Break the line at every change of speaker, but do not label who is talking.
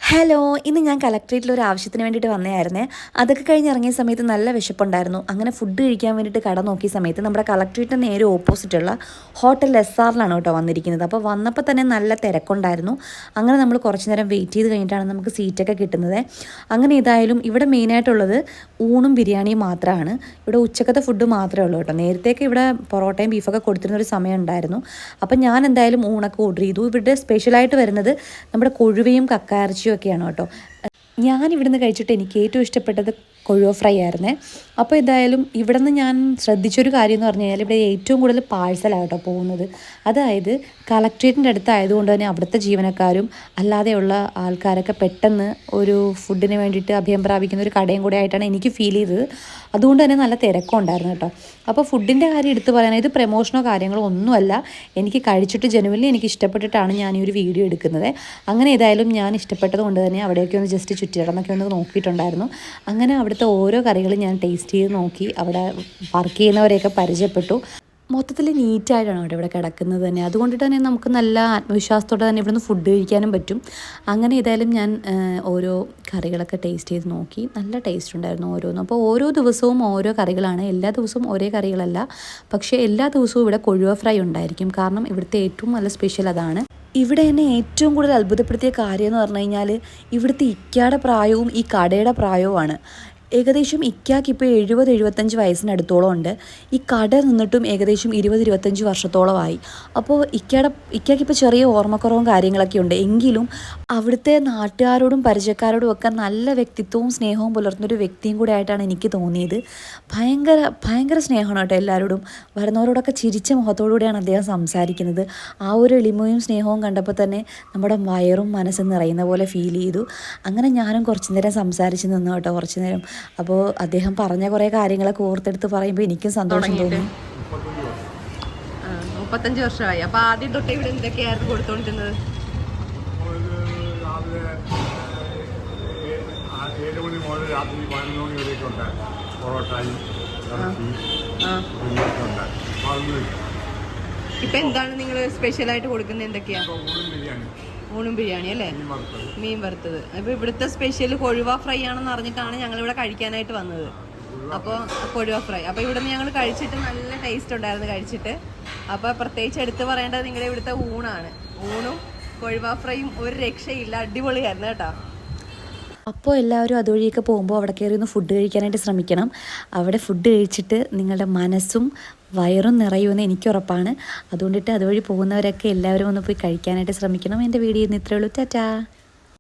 Hello, ഇന്ന് ഞാൻ കളക്ട്രേറ്റിൽ ഒരു ആവശ്യത്തിന് വേണ്ടിയിട്ട് വന്നതായിരുന്നേ. അതൊക്കെ കഴിഞ്ഞ് ഇറങ്ങിയ സമയത്ത് നല്ല വിശപ്പുണ്ടായിരുന്നു. അങ്ങനെ ഫുഡ് കഴിക്കാൻ വേണ്ടിയിട്ട് കട നോക്കിയ സമയത്ത് നമ്മുടെ കളക്ട്രേറ്റിന് നേരെ ഓപ്പോസിറ്റുള്ള ഹോട്ടൽ SRലാണ് കേട്ടോ വന്നിരിക്കുന്നത്. അപ്പോൾ വന്നപ്പോൾ തന്നെ നല്ല തിരക്കുണ്ടായിരുന്നു. അങ്ങനെ നമ്മൾ കുറച്ച് നേരം വെയിറ്റ് ചെയ്ത് കഴിഞ്ഞിട്ടാണ് നമുക്ക് സീറ്റൊക്കെ കിട്ടുന്നത്. അങ്ങനെ ഏതായാലും ഇവിടെ മെയിനായിട്ടുള്ളത് ഊണും ബിരിയാണിയും മാത്രമാണ്. ഇവിടെ ഉച്ചക്കത്തെ ഫുഡ് മാത്രമേ ഉള്ളൂ കേട്ടോ. നേരത്തേക്ക് ഇവിടെ പൊറോട്ടയും ബീഫൊക്കെ കൊടുത്തിരുന്നൊരു സമയം ഉണ്ടായിരുന്നു. അപ്പം ഞാൻ എന്തായാലും ഊണൊക്കെ ഓർഡർ ചെയ്തു. ഇവിടെ സ്പെഷ്യലായിട്ട് വരുന്നത് നമ്മുടെ കൊഴുവയും കക്കയിറച്ചിയും ഒക്കെയാണ് കേട്ടോ. ഞാൻ ഇവിടുന്ന് കഴിച്ചിട്ട് എനിക്ക് ഏറ്റവും ഇഷ്ടപ്പെട്ടത് കൊഴുവ ഫ്രൈ ആയിരുന്നേ. അപ്പോൾ എന്തായാലും ഇവിടെ നിന്ന് ഞാൻ ശ്രദ്ധിച്ചൊരു കാര്യം എന്ന് പറഞ്ഞു കഴിഞ്ഞാൽ ഇവിടെ ഏറ്റവും കൂടുതൽ പാഴ്സലാണ് കേട്ടോ പോകുന്നത്. അതായത് കളക്ട്രേറ്റിൻ്റെ അടുത്തായതുകൊണ്ട് തന്നെ അവിടുത്തെ ജീവനക്കാരും അല്ലാതെയുള്ള ആൾക്കാരൊക്കെ പെട്ടെന്ന് ഒരു ഫുഡിന് വേണ്ടിയിട്ട് അഭയം പ്രാപിക്കുന്ന ഒരു കടയും കൂടെ ആയിട്ടാണ് എനിക്ക് ഫീൽ ചെയ്തത്. അതുകൊണ്ട് തന്നെ നല്ല തിരക്കും ഉണ്ടായിരുന്നു കേട്ടോ. അപ്പോൾ ഫുഡിൻ്റെ കാര്യം എടുത്ത് പറയാനാണ്, ഇത് പ്രമോഷനോ കാര്യങ്ങളോ ഒന്നുമല്ല. എനിക്ക് കഴിച്ചിട്ട് ജനുവലി എനിക്ക് ഇഷ്ടപ്പെട്ടിട്ടാണ് ഞാൻ ഈ ഒരു വീഡിയോ എടുക്കുന്നത്. അങ്ങനെ ഏതായാലും ഞാൻ ഇഷ്ടപ്പെട്ടത് കൊണ്ട് തന്നെ അവിടെയൊക്കെ ഒന്ന് ജസ്റ്റ് ചുറ്റിടന്നൊക്കെ ഒന്ന് നോക്കിയിട്ടുണ്ടായിരുന്നു. അങ്ങനെ അവിടുത്തെ ഓരോ കറികളും ഞാൻ ടേസ്റ്റ് ചെയ്ത് നോക്കി. അവിടെ വർക്ക് ചെയ്യുന്നവരെയൊക്കെ പരിചയപ്പെട്ടു. മൊത്തത്തിൽ നീറ്റായിട്ടാണ് ഇവിടെ കിടക്കുന്നത് തന്നെ. അതുകൊണ്ടിട്ട് തന്നെ നമുക്ക് നല്ല ആത്മവിശ്വാസത്തോടെ തന്നെ ഇവിടുന്ന് ഫുഡ് കഴിക്കാനും പറ്റും. അങ്ങനെ ഏതായാലും ഞാൻ ഓരോ കറികളൊക്കെ ടേസ്റ്റ് ചെയ്ത് നോക്കി. നല്ല ടേസ്റ്റ് ഉണ്ടായിരുന്നു ഓരോന്നും. അപ്പോൾ ഓരോ ദിവസവും ഓരോ കറികളാണ്. എല്ലാ ദിവസവും ഒരേ കറികളല്ല. പക്ഷേ എല്ലാ ദിവസവും ഇവിടെ കൊഴുവ ഫ്രൈ ഉണ്ടായിരിക്കും. കാരണം ഇവിടുത്തെ ഏറ്റവും നല്ല സ്പെഷ്യൽ അതാണ്. ഇവിടെ എന്നെ ഏറ്റവും കൂടുതൽ അത്ഭുതപ്പെടുത്തിയ കാര്യം എന്ന് പറഞ്ഞു കഴിഞ്ഞാൽ ഇവിടുത്തെ ഇക്കയുടെ പ്രായവും ഈ കടയുടെ പ്രായവുമാണ്. ഏകദേശം ഇക്കയ്ക്ക് ഇപ്പോൾ 70-75 വയസ്സിനടുത്തോളം ഉണ്ട്. ഈ കട നിന്നിട്ടും ഏകദേശം 20-25 വർഷത്തോളമായി. അപ്പോൾ ഇക്കയ്ക്ക് ഇപ്പോൾ ചെറിയ ഓർമ്മക്കുറവും കാര്യങ്ങളൊക്കെ ഉണ്ട്. എങ്കിലും അവിടുത്തെ നാട്ടുകാരോടും പരിചയക്കാരോടും ഒക്കെ നല്ല വ്യക്തിത്വവും സ്നേഹവും പുലർത്തുന്നൊരു വ്യക്തിയും കൂടെ ആയിട്ടാണ് എനിക്ക് തോന്നിയത്. ഭയങ്കര സ്നേഹമാണ് കേട്ടോ എല്ലാവരോടും. വരുന്നവരോടൊക്കെ ചിരിച്ച മുഖത്തോടുകൂടിയാണ് അദ്ദേഹം സംസാരിക്കുന്നത്. ആ ഒരു എളിമയും സ്നേഹവും കണ്ടപ്പോൾ തന്നെ നമ്മുടെ വയറും മനസ്സും നിറയുന്ന പോലെ ഫീൽ ചെയ്തു. അങ്ങനെ ഞാനും കുറച്ച് നേരം സംസാരിച്ച് നിന്നു കേട്ടോ, കുറച്ച് നേരം. അപ്പോൾ അദ്ദേഹം പറഞ്ഞ കുറേ കാര്യങ്ങളൊക്കെ ഓർത്തെടുത്ത് പറയുമ്പോൾ എനിക്കും സന്തോഷം തോന്നി.
35 വർഷമായി. അപ്പോൾ ആദ്യം തൊട്ടേ ഇവിടെ എന്തൊക്കെയായിരുന്നു കൊടുത്തോണ്ടിരുന്നത്? ഇപ്പൊ എന്താണ് നിങ്ങൾ സ്പെഷ്യലായിട്ട് കൊടുക്കുന്നത്? എന്തൊക്കെയാ? ഊണും ബിരിയാണി അല്ലേ, മീൻ വറുത്തത്. അപ്പോൾ ഇവിടുത്തെ സ്പെഷ്യൽ കൊഴുവ ഫ്രൈ ആണെന്ന് അറിഞ്ഞിട്ടാണ് ഞങ്ങളിവിടെ കഴിക്കാനായിട്ട് വന്നത്. അപ്പോൾ കൊഴുവ ഫ്രൈ അപ്പോൾ ഇവിടുന്ന് ഞങ്ങൾ കഴിച്ചിട്ട് നല്ല ടേസ്റ്റ് ഉണ്ടായിരുന്നു കഴിച്ചിട്ട്. അപ്പോൾ പ്രത്യേകിച്ച് എടുത്ത് പറയേണ്ടത് നിങ്ങളുടെ ഇവിടുത്തെ ഊണാണ്. ഊണും കൊഴുവ ഫ്രൈയും ഒരു രക്ഷയില്ല, അടിപൊളിയായിരുന്നു കേട്ടോ.
അപ്പോൾ എല്ലാവരും അതുവഴിയൊക്കെ പോകുമ്പോൾ അവിടെ കയറി ഒന്ന് ഫുഡ് കഴിക്കാനായിട്ട് ശ്രമിക്കണം. അവിടെ ഫുഡ് കഴിച്ചിട്ട് നിങ്ങളുടെ മനസ്സും വയറും നിറയുമെന്ന് എനിക്ക് ഉറപ്പാണ്. അതുകൊണ്ടിട്ട് അതുവഴി പോകുന്നവരൊക്കെ എല്ലാവരും ഒന്ന് പോയി കഴിക്കാനായിട്ട് ശ്രമിക്കണം. എൻ്റെ വീഡിയോ ഇന്ന് ഇത്രയേ ഉള്ളൂ. ടാറ്റാ.